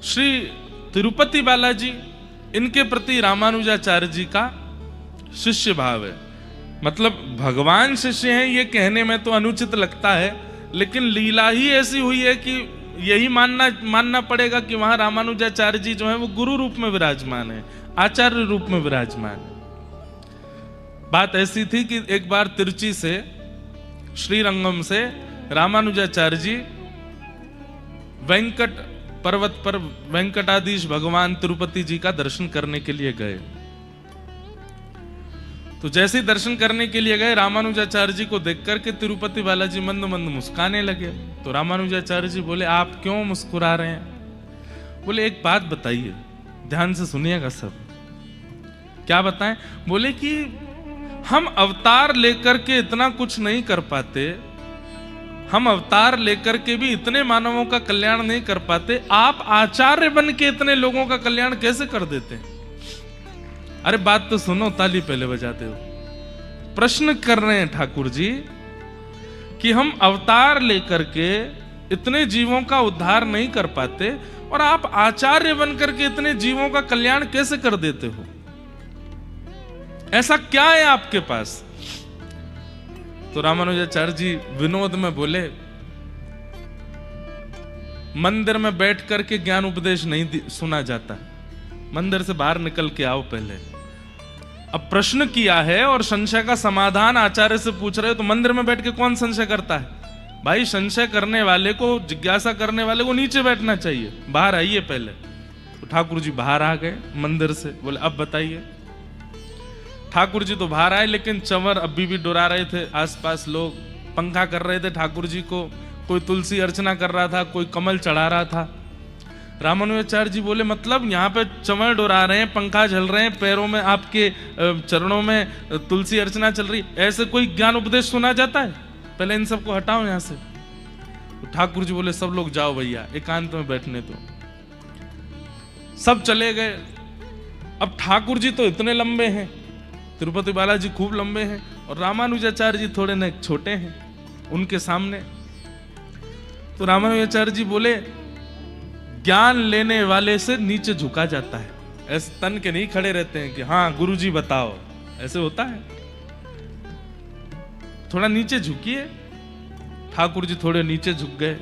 श्री तिरुपति बालाजी, इनके प्रति रामानुजाचार्य जी का शिष्य भाव है। मतलब भगवान शिष्य हैं ये कहने में तो अनुचित लगता है, लेकिन लीला ही ऐसी हुई है कि यही मानना पड़ेगा कि वहां रामानुजाचार्य जी जो है वो गुरु रूप में विराजमान है, आचार्य रूप में विराजमान है। बात ऐसी थी कि एक बार तिरुचि से, श्रीरंगम से रामानुजाचार्य जी वेंकट पर्वत पर वेंकटाधीश भगवान तिरुपति जी का दर्शन करने के लिए गए। तो जैसे ही दर्शन करने के लिए गए, रामानुजाचार्य जी को देख करके तिरुपति बालाजी मंद मंद मुस्काने लगे। तो रामानुजाचार्य जी बोले, आप क्यों मुस्कुरा रहे हैं? बोले, एक बात बताइए, ध्यान से सुनिएगा सब। क्या बताएं? बोले कि हम अवतार लेकर के इतना कुछ नहीं कर पाते, हम अवतार लेकर के भी इतने मानवों का कल्याण नहीं कर पाते, आप आचार्य बन के इतने लोगों का कल्याण कैसे कर देते हैं? अरे बात तो सुनो, ताली पहले बजाते हो। प्रश्न कर रहे हैं ठाकुर जी कि हम अवतार लेकर के इतने जीवों का उद्धार नहीं कर पाते और आप आचार्य बनकर के इतने जीवों का कल्याण कैसे कर देते हो? ऐसा क्या है आपके पास? तो रामानुजाचार्य जी विनोद में बोले, मंदिर में बैठ करके ज्ञान उपदेश नहीं सुना जाता, मंदिर से बाहर निकल के आओ पहले। अब प्रश्न किया है और संशय का समाधान आचार्य से पूछ रहे हो, तो मंदिर में बैठ के कौन संशय करता है? भाई संशय करने वाले को, जिज्ञासा करने वाले को नीचे बैठना चाहिए, बाहर आइए पहले। तो ठाकुर जी बाहर आ गए मंदिर से। बोले, अब बताइए। ठाकुर जी तो बाहर आए, लेकिन चंवर अभी भी डुरा रहे थे। आसपास लोग पंखा कर रहे थे ठाकुर जी को, कोई तुलसी अर्चना कर रहा था, कोई कमल चढ़ा रहा था। रामानुजाचार्य जी बोले, मतलब यहाँ पे चंवर डुरा रहे हैं, पंखा झल रहे हैं, पैरों में आपके चरणों में तुलसी अर्चना चल रही, ऐसे कोई ज्ञान उपदेश सुना जाता है? पहले इन सबको हटाओ यहाँ से। तो ठाकुर जी बोले, सब लोग जाओ भैया, एकांत में बैठने दो। सब चले गए। अब ठाकुर जी तो इतने लंबे हैं, तिरुपति बालाजी खूब लंबे हैं, और रामानुजाचार्य जी थोड़े न छोटे हैं उनके सामने। तो रामानुजाचार्य जी बोले, ज्ञान लेने वाले से नीचे झुका जाता है, ऐसे तन के नहीं खड़े रहते हैं कि हाँ गुरुजी बताओ, ऐसे होता है। थोड़ा नीचे झुकिए। ठाकुर जी थोड़े नीचे झुक गए।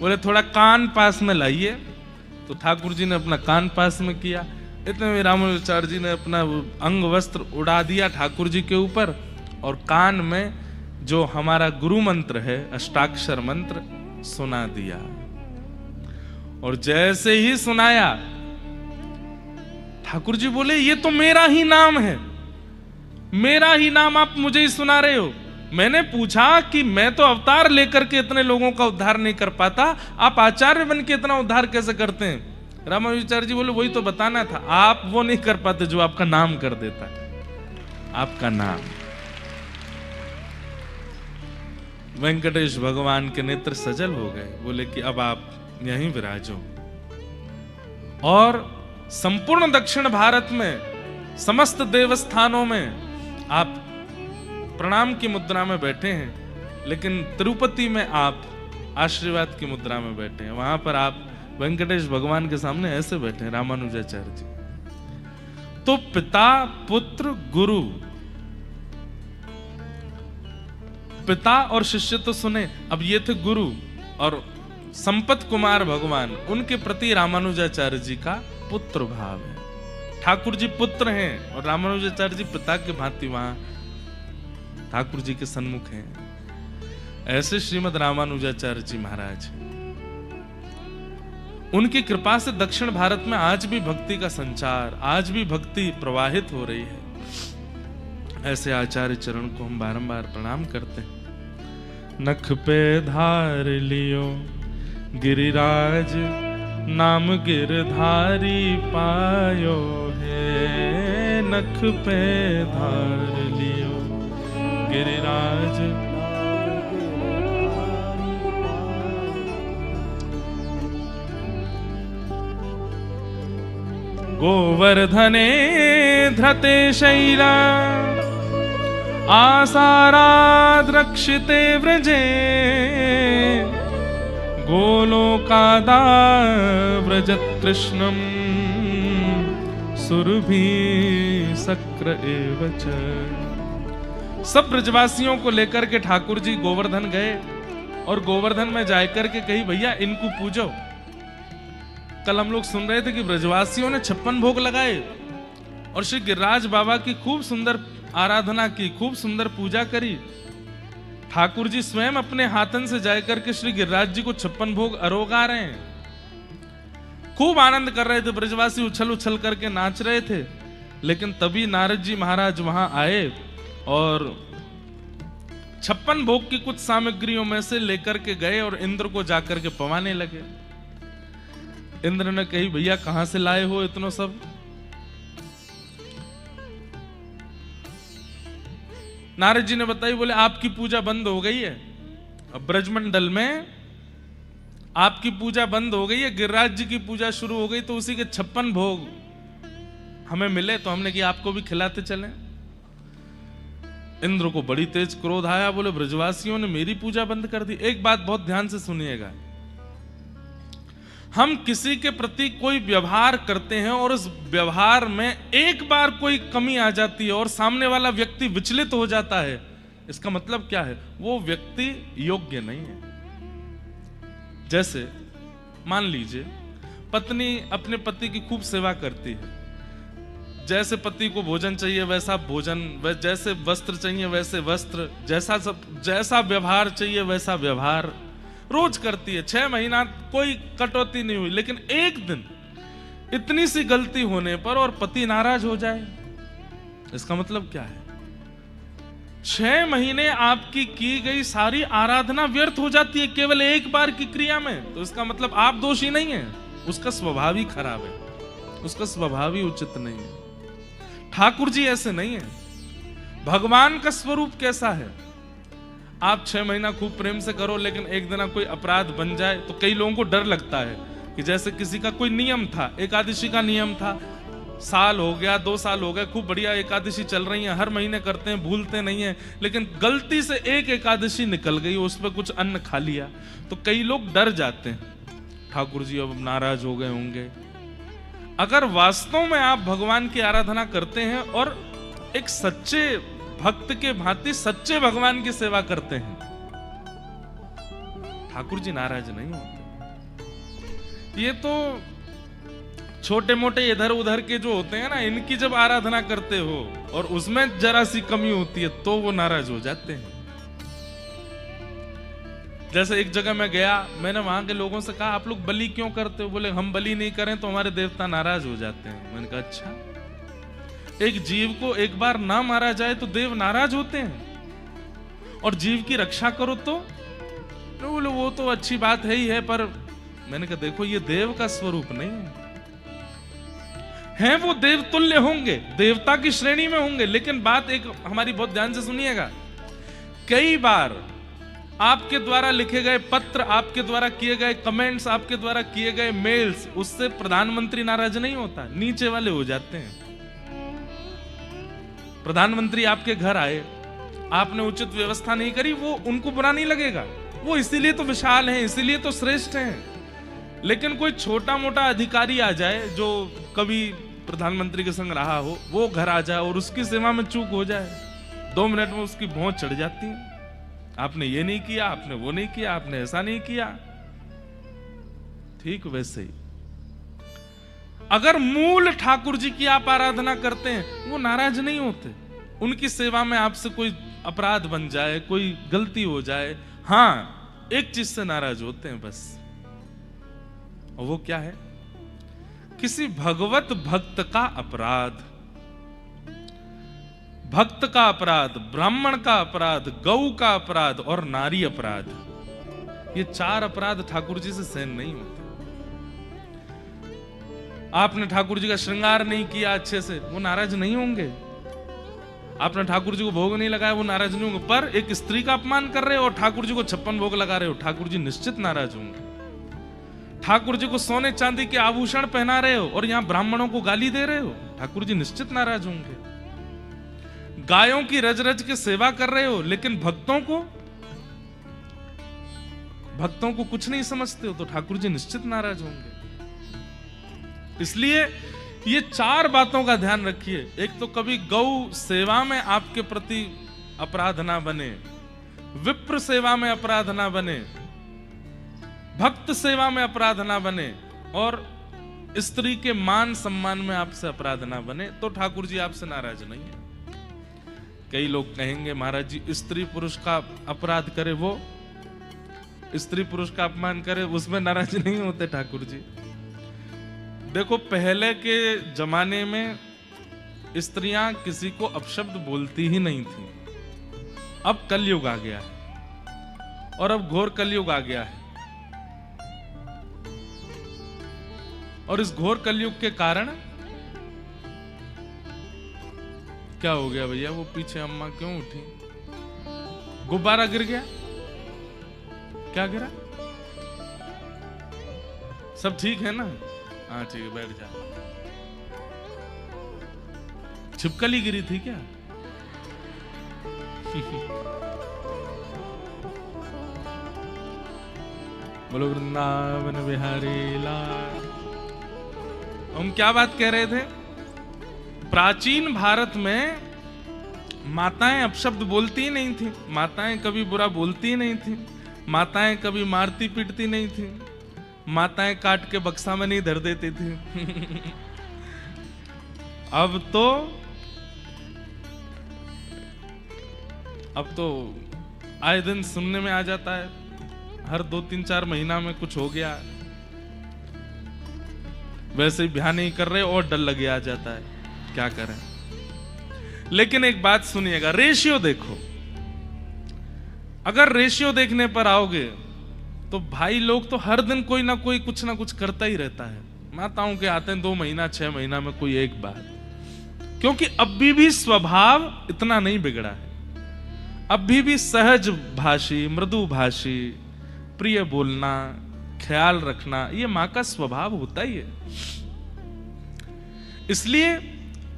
बोले, थोड़ा कान पास में लाइए। तो ठाकुर जी ने अपना कान पास में किया। इतने में रामानुजाचार्य जी ने अपना अंग वस्त्र उड़ा दिया ठाकुर जी के ऊपर, और कान में जो हमारा गुरु मंत्र है, अष्टाक्षर मंत्र, सुना दिया। और जैसे ही सुनाया, ठाकुर जी बोले, ये तो मेरा ही नाम है, मेरा ही नाम आप मुझे ही सुना रहे हो। मैंने पूछा कि मैं तो अवतार लेकर के इतने लोगों का उद्धार नहीं कर पाता, आप आचार्य बन के इतना उद्धार कैसे करते हैं? रामानुजाचार्य जी बोले, वही तो बताना था, आप वो नहीं कर पाते जो आपका नाम कर देता है। आपका नाम। वेंकटेश भगवान के नेत्र सजल हो गए। बोले कि अब आप यहीं विराजो। और संपूर्ण दक्षिण भारत में समस्त देवस्थानों में आप प्रणाम की मुद्रा में बैठे हैं, लेकिन तिरुपति में आप आशीर्वाद की मुद्रा में बैठे हैं। वहां पर आप वेंकटेश भगवान के सामने ऐसे बैठे हैं, रामानुजाचार्य जी। तो पिता पुत्र गुरु, पिता और शिष्य तो सुने, अब ये थे गुरु। और संपत कुमार भगवान, उनके प्रति रामानुजाचार्य जी का पुत्र भाव है। ठाकुर जी पुत्र हैं और रामानुजाचार्य जी पिता के भांति वहां ठाकुर जी के सन्मुख हैं। ऐसे श्रीमद रामानुजाचार्य जी महाराज, उनकी कृपा से दक्षिण भारत में आज भी भक्ति का संचार, आज भी भक्ति प्रवाहित हो रही है। ऐसे आचार्य चरण को हम बारंबार प्रणाम करते हैं। नख पे धार लियो गिरिराज, नाम गिरधारी पायो है। नख पे धार लियो गिरिराज, गोवर्धने धृते शैला, आसाराद् रक्षिते व्रजे, गोलोकादावृते व्रजत कृष्णम सुरभि शक्र एव च। सब ब्रजवासियों को लेकर के ठाकुर जी गोवर्धन गए और गोवर्धन में जाकर के कही भैया इनको पूजो। कल हम लोग सुन रहे थे कि ब्रजवासियों ने 56 भोग लगाए और श्री गिरिराज बाबा की खूब सुंदर आराधना की, खूब सुंदर पूजा करी। ठाकुर जी स्वयं अपने हाथन से जाकर के श्री गिरिराज जी को 56 भोग अरोगा रहे हैं, खूब आनंद कर रहे थे। ब्रजवासी उछल उछल करके नाच रहे थे। लेकिन तभी नारद जी महाराज वहां आए और 56 भोग की कुछ सामग्रियों में से लेकर के गए और इंद्र को जाकर के पवाने लगे। इंद्र ने कही भैया कहां से लाए हो इतना सब? नारद जी ने बताई, बोले आपकी पूजा बंद हो गई है। अब ब्रजमंडल में आपकी पूजा बंद हो गई है, गिरिराज जी की पूजा शुरू हो गई, तो उसी के 56 भोग हमें मिले तो हमने कि आपको भी खिलाते चलें। इंद्र को बड़ी तेज क्रोध आया, बोले ब्रजवासियों ने मेरी पूजा बंद कर दी। एक बात बहुत ध्यान से सुनिएगा, हम किसी के प्रति कोई व्यवहार करते हैं और उस व्यवहार में एक बार कोई कमी आ जाती है और सामने वाला व्यक्ति विचलित हो जाता है, इसका मतलब क्या है? वो व्यक्ति योग्य नहीं है। जैसे मान लीजिए पत्नी अपने पति की खूब सेवा करती है, जैसे पति को भोजन चाहिए वैसा भोजन, जैसे वस्त्र चाहिए वैसे वस्त्र, जैसा व्यवहार चाहिए वैसा व्यवहार रोज करती है। 6 महीना कोई कटौती नहीं हुई, लेकिन एक दिन इतनी सी गलती होने पर और पति नाराज हो जाए, इसका मतलब क्या है? 6 महीने आपकी की गई सारी आराधना व्यर्थ हो जाती है केवल एक बार की क्रिया में। तो इसका मतलब आप दोषी नहीं है, उसका स्वभाव ही खराब है, उसका स्वभाव ही उचित नहीं है। ठाकुर जी ऐसे नहीं है। भगवान का स्वरूप कैसा है? आप 6 महीना खूब प्रेम से करो, लेकिन एक दिन कोई अपराध बन जाए तो कई लोगों को डर लगता है कि जैसे किसी का कोई नियम था, एकादशी का नियम था, साल हो गया 2 साल हो गए, खूब बढ़िया एकादशी चल रही है, हर महीने करते हैं, भूलते नहीं है, लेकिन गलती से एक एकादशी निकल गई, उस पर कुछ अन्न खा लिया तो कई लोग डर जाते हैं, ठाकुर जी अब नाराज हो गए होंगे। अगर वास्तव में आप भगवान की आराधना करते हैं और एक सच्चे भक्त के भांति सच्चे भगवान की सेवा करते हैं, ठाकुर जी नाराज नहीं होते। ये तो छोटे मोटे इधर उधर के जो होते हैं ना, इनकी जब आराधना करते हो और उसमें जरा सी कमी होती है तो वो नाराज हो जाते हैं। जैसे एक जगह मैं गया, मैंने वहां के लोगों से कहा आप लोग बलि क्यों करते हो? बोले हम बलि नहीं करें तो हमारे देवता नाराज हो जाते हैं। मैंने कहा अच्छा, एक जीव को एक बार ना मारा जाए तो देव नाराज होते हैं, और जीव की रक्षा करो तो बोले वो तो अच्छी बात है ही है, पर मैंने कहा देखो ये देव का स्वरूप नहीं है, वो देव तुल्य होंगे, देवता की श्रेणी में होंगे, लेकिन बात एक हमारी बहुत ध्यान से सुनिएगा। कई बार आपके द्वारा लिखे गए पत्र, आपके द्वारा किए गए कमेंट्स, आपके द्वारा किए गए मेल्स, उससे प्रधानमंत्री नाराज नहीं होता, नीचे वाले हो जाते हैं। प्रधानमंत्री आपके घर आए, आपने उचित व्यवस्था नहीं करी, वो उनको बुरा नहीं लगेगा, वो इसीलिए तो विशाल हैं, इसीलिए तो श्रेष्ठ हैं। लेकिन कोई छोटा मोटा अधिकारी आ जाए जो कभी प्रधानमंत्री के संग रहा हो, वो घर आ जाए और उसकी सेवा में चूक हो जाए, 2 मिनट में उसकी भौंच चढ़ जाती है, आपने ये नहीं किया, आपने वो नहीं किया, आपने ऐसा नहीं किया। ठीक वैसे ही अगर मूल ठाकुर जी की आप आराधना करते हैं, वो नाराज नहीं होते। उनकी सेवा में आपसे कोई अपराध बन जाए, कोई गलती हो जाए, हाँ एक चीज से नाराज होते हैं बस, और वो क्या है? किसी भगवत भक्त का अपराध, भक्त का अपराध, ब्राह्मण का अपराध, गौ का अपराध और नारी अपराध, ये 4 अपराध ठाकुर जी से सहन नहीं होते। आपने ठाकुर जी का श्रृंगार नहीं किया अच्छे से, वो नाराज नहीं होंगे। आपने ठाकुर जी को भोग नहीं लगाया, वो नाराज नहीं होंगे। पर एक स्त्री का अपमान कर रहे हो और ठाकुर जी को 56 भोग लगा रहे हो, ठाकुर जी निश्चित नाराज होंगे। ठाकुर जी को सोने चांदी के आभूषण पहना रहे हो और यहां ब्राह्मणों को गाली दे रहे हो, ठाकुर जी निश्चित नाराज होंगे। गायों की रज रज के सेवा कर रहे हो, लेकिन भक्तों को कुछ नहीं समझते हो, तो ठाकुर जी निश्चित नाराज होंगे। इसलिए ये 4 बातों का ध्यान रखिए। एक तो कभी गौ सेवा में आपके प्रति अपराध ना बने, विप्र सेवा में अपराध ना बने, भक्त सेवा में अपराध ना बने, और स्त्री के मान सम्मान में आपसे अपराध ना बने, तो ठाकुर जी आपसे नाराज नहीं है। कई लोग कहेंगे महाराज जी स्त्री पुरुष का अपराध करे, वो स्त्री पुरुष का अपमान करे, उसमें नाराज नहीं होते ठाकुर जी। देखो पहले के जमाने में स्त्रियां किसी को अपशब्द बोलती ही नहीं थी। अब कलयुग आ गया है और अब घोर कलयुग आ गया है, और इस घोर कलयुग के कारण क्या हो गया भैया? वो पीछे अम्मा क्यों उठी? गुब्बारा गिर गया? क्या गिरा? सब ठीक है ना? हाँ ठीक है, बैठ जा। छिपकली गिरी थी क्या? बोलो वृंदावन बिहारी लाल। हम क्या बात कह रहे थे? प्राचीन भारत में माताएं अपशब्द बोलती ही नहीं थी, माताएं कभी बुरा बोलती ही नहीं थी, माताएं कभी मारती पीटती नहीं थी, माताएं काट के बक्सा में नहीं धर देती थी। अब तो आए दिन सुनने में आ जाता है, हर 2-3-4 महीना में कुछ हो गया, वैसे ही ब्याह नहीं कर रहे और डर लगे आ जाता है, क्या करें। लेकिन एक बात सुनिएगा, रेशियो देखो। अगर रेशियो देखने पर आओगे तो भाई लोग तो हर दिन कोई ना कोई कुछ ना कुछ करता ही रहता है। माताओं के आते हैं 2 महीना 6 महीना में कोई एक बार, क्योंकि अभी भी स्वभाव इतना नहीं बिगड़ा है, अभी भी सहज भाषी, मृदु भाषी, प्रिय बोलना, ख्याल रखना, ये मां का स्वभाव होता ही है। इसलिए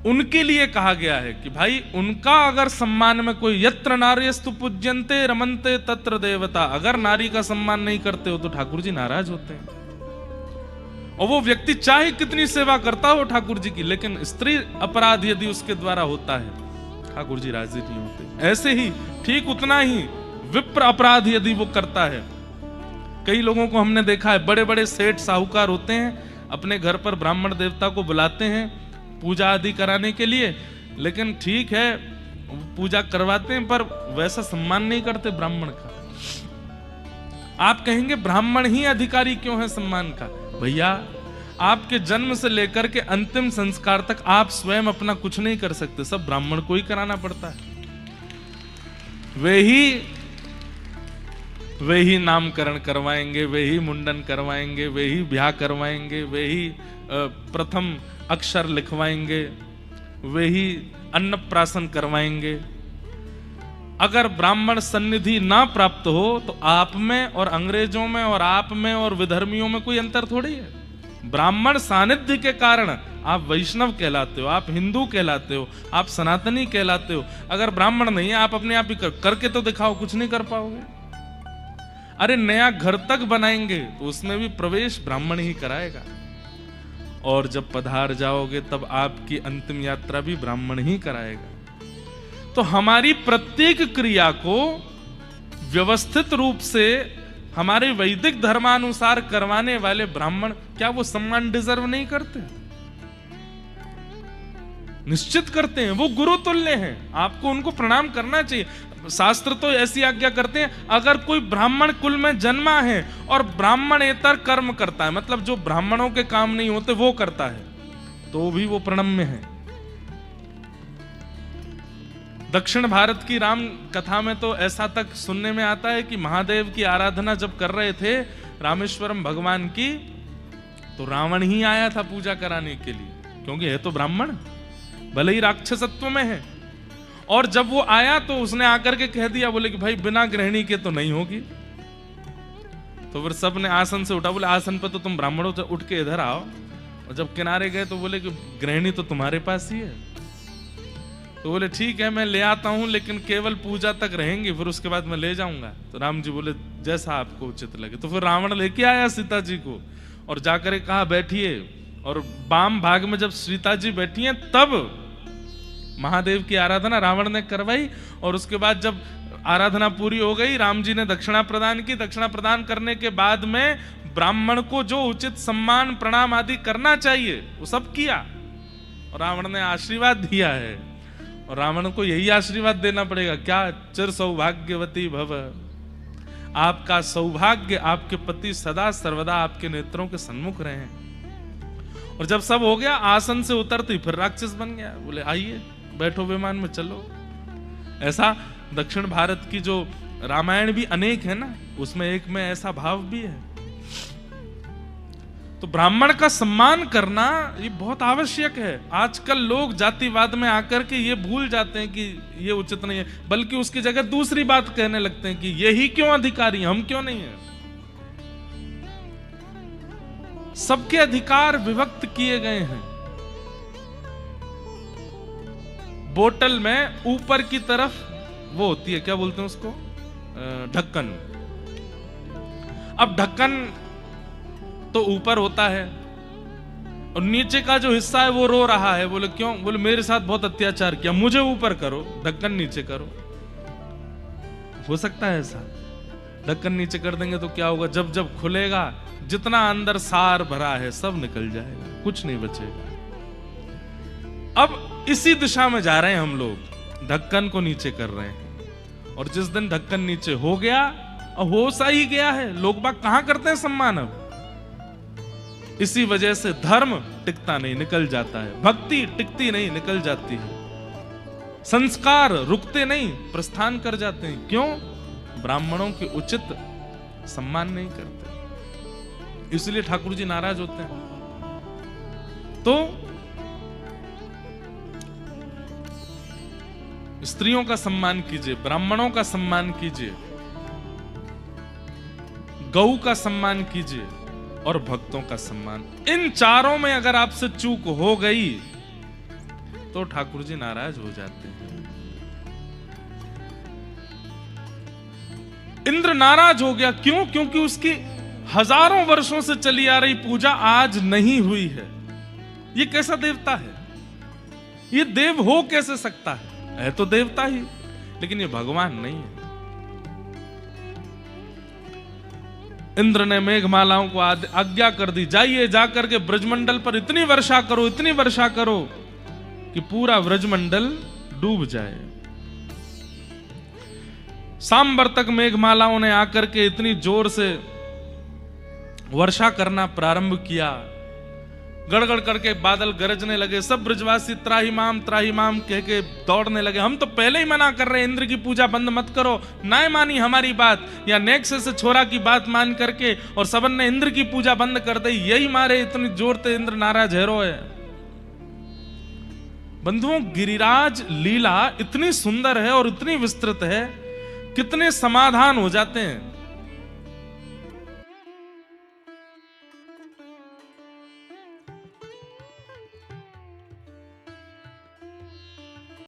उनके लिए कहा गया है कि भाई उनका अगर सम्मान में कोई, यत्र नार्यस्तु पूज्यन्ते रमन्ते तत्र देवता, अगर नारी का सम्मान नहीं करते हो तो ठाकुर जी नाराज होते हैं। और वो व्यक्ति चाहे कितनी सेवा करता हो ठाकुर जी की, लेकिन स्त्री अपराध यदि उसके द्वारा होता है, ठाकुर जी राजी नहीं होते। ऐसे ही ठीक उतना ही विप्र अपराध यदि वो करता है, कई लोगों को हमने देखा है, बड़े बड़े सेठ साहूकार होते हैं, अपने घर पर ब्राह्मण देवता को बुलाते हैं पूजा आदि कराने के लिए, लेकिन ठीक है पूजा करवाते हैं पर वैसा सम्मान नहीं करते ब्राह्मण का। आप कहेंगे ब्राह्मण ही अधिकारी क्यों है सम्मान का? भैया आपके जन्म से लेकर के अंतिम संस्कार तक आप स्वयं अपना कुछ नहीं कर सकते, सब ब्राह्मण को ही कराना पड़ता है। वे ही नामकरण करवाएंगे, वे ही मुंडन करवाएंगे, वे ही ब्याह करवाएंगे, वे ही प्रथम अक्षर लिखवाएंगे, वे ही अन्नप्राशन करवाएंगे। अगर ब्राह्मण सन्निधि ना प्राप्त हो तो आप में और अंग्रेजों में और आप में और विधर्मियों में कोई अंतर थोड़ी है। ब्राह्मण सानिध्य के कारण आप वैष्णव कहलाते हो, आप हिंदू कहलाते हो, आप सनातनी कहलाते हो। अगर ब्राह्मण नहीं है, आप अपने आप ही करके तो दिखाओ, कुछ नहीं कर पाओगे। अरे नया घर तक बनाएंगे तो उसमें भी प्रवेश ब्राह्मण ही कराएगा, और जब पधार जाओगे तब आपकी अंतिम यात्रा भी ब्राह्मण ही कराएगा। तो हमारी प्रत्येक क्रिया को व्यवस्थित रूप से हमारे वैदिक धर्मानुसार करवाने वाले ब्राह्मण, क्या वो सम्मान डिजर्व नहीं करते? निश्चित करते हैं, वो गुरु तुल्य हैं, आपको उनको प्रणाम करना चाहिए। शास्त्र तो ऐसी आज्ञा करते हैं, अगर कोई ब्राह्मण कुल में जन्मा है और ब्राह्मणेतर कर्म करता है, मतलब जो ब्राह्मणों के काम नहीं होते वो करता है, तो भी वो प्रणम्य है। दक्षिण भारत की राम कथा में तो ऐसा तक सुनने में आता है कि महादेव की आराधना जब कर रहे थे रामेश्वरम भगवान की, तो रावण ही आया था पूजा कराने के लिए, क्योंकि है तो ब्राह्मण, भले ही राक्षसत्व में है। और जब वो आया तो उसने आकर के कह दिया, बोले कि भाई बिना गृहिणी के तो नहीं होगी। तो फिर सब ने आसन से उठा, बोले आसन पे तो तुम ब्राह्मणों से उठ के इधर आओ। और जब किनारे गए तो बोले कि गृहिणी तो तुम्हारे पास ही है। तो बोले ठीक है मैं ले आता हूं, लेकिन केवल पूजा तक रहेंगे, फिर उसके बाद मैं ले जाऊंगा। तो राम जी बोले जैसा आपको उचित लगे। तो फिर रावण लेके आया सीता जी को और जाकर कहा बैठिए, और वाम भाग में जब सीता जी बैठी हैं तब महादेव की आराधना रावण ने करवाई। और उसके बाद जब आराधना पूरी हो गई, राम जी ने दक्षिणा प्रदान की। दक्षिणा प्रदान करने के बाद में ब्राह्मण को जो उचित सम्मान प्रणाम आदि करना चाहिए वो सब किया, और रावण ने आशीर्वाद दिया है। और रावण को यही आशीर्वाद देना पड़ेगा, क्या चिर सौभाग्यवती भव, आपका सौभाग्य, आपके पति सदा सर्वदा आपके नेत्रों के सन्मुख रहे हैं। और जब सब हो गया, आसन से उतरती फिर राक्षस बन गया। बोले आइए बैठो विमान में चलो। ऐसा दक्षिण भारत की जो रामायण भी अनेक है ना, उसमें एक में ऐसा भाव भी है। तो ब्राह्मण का सम्मान करना ये बहुत आवश्यक है। आजकल लोग जातिवाद में आकर के ये भूल जाते हैं कि ये उचित नहीं है, बल्कि उसकी जगह दूसरी बात कहने लगते हैं कि यही क्यों अधिकारी, हम क्यों नहीं है। सबके अधिकार विभक्त किए गए हैं। बोतल में ऊपर की तरफ वो होती है, क्या बोलते हैं उसको, ढक्कन। अब ढक्कन तो ऊपर होता है और नीचे का जो हिस्सा है वो रो रहा है। बोले क्यों? बोले मेरे साथ बहुत अत्याचार किया, मुझे ऊपर करो, ढक्कन नीचे करो। हो सकता है ऐसा? ढक्कन नीचे कर देंगे तो क्या होगा? जब जब खुलेगा, जितना अंदर सार भरा है सब निकल जाएगा, कुछ नहीं बचेगा। अब इसी दिशा में जा रहे हैं हम लोग, ढक्कन को नीचे कर रहे हैं। और जिस दिन ढक्कन नीचे हो गया, हो सा ही गया है, लोग बाग कहां करते हैं सम्मान। अब इसी वजह से धर्म टिकता नहीं, निकल जाता है। भक्ति टिकती नहीं, निकल जाती है। संस्कार रुकते नहीं, प्रस्थान कर जाते हैं। क्यों? ब्राह्मणों के उचित सम्मान नहीं करते, इसलिए ठाकुर जी नाराज होते हैं। तो स्त्रियों का सम्मान कीजिए, ब्राह्मणों का सम्मान कीजिए, गौ का सम्मान कीजिए और भक्तों का सम्मान। इन चारों में अगर आपसे चूक हो गई तो ठाकुर जी नाराज हो जाते हैं। इंद्र नाराज हो गया, क्यों? क्योंकि उसकी हजारों वर्षों से चली आ रही पूजा आज नहीं हुई है। ये कैसा देवता है? ये देव हो कैसे सकता है तो देवता ही, लेकिन ये भगवान नहीं है। इंद्र ने मेघमालाओं को आज्ञा कर दी, जाइए जाकर के ब्रजमंडल पर इतनी वर्षा करो, इतनी वर्षा करो कि पूरा ब्रजमंडल डूब जाए। सांबर तक मेघमालाओं ने आकर के इतनी जोर से वर्षा करना प्रारंभ किया, गड़गड़ करके बादल गरजने लगे। सब ब्रजवासी त्राहिमाम कह के दौड़ने लगे। हम तो पहले ही मना कर रहे हैं, इंद्र की पूजा बंद मत करो। ना मानी हमारी बात, या नेक्स्ट से छोरा की बात मान करके और सबन ने इंद्र की पूजा बंद कर दी। यही मारे इतनी जोर से इंद्र नाराज हैरो है। बंधुओं, गिरिराज लीला इतनी सुंदर है और इतनी विस्तृत है, कितने समाधान हो जाते हैं।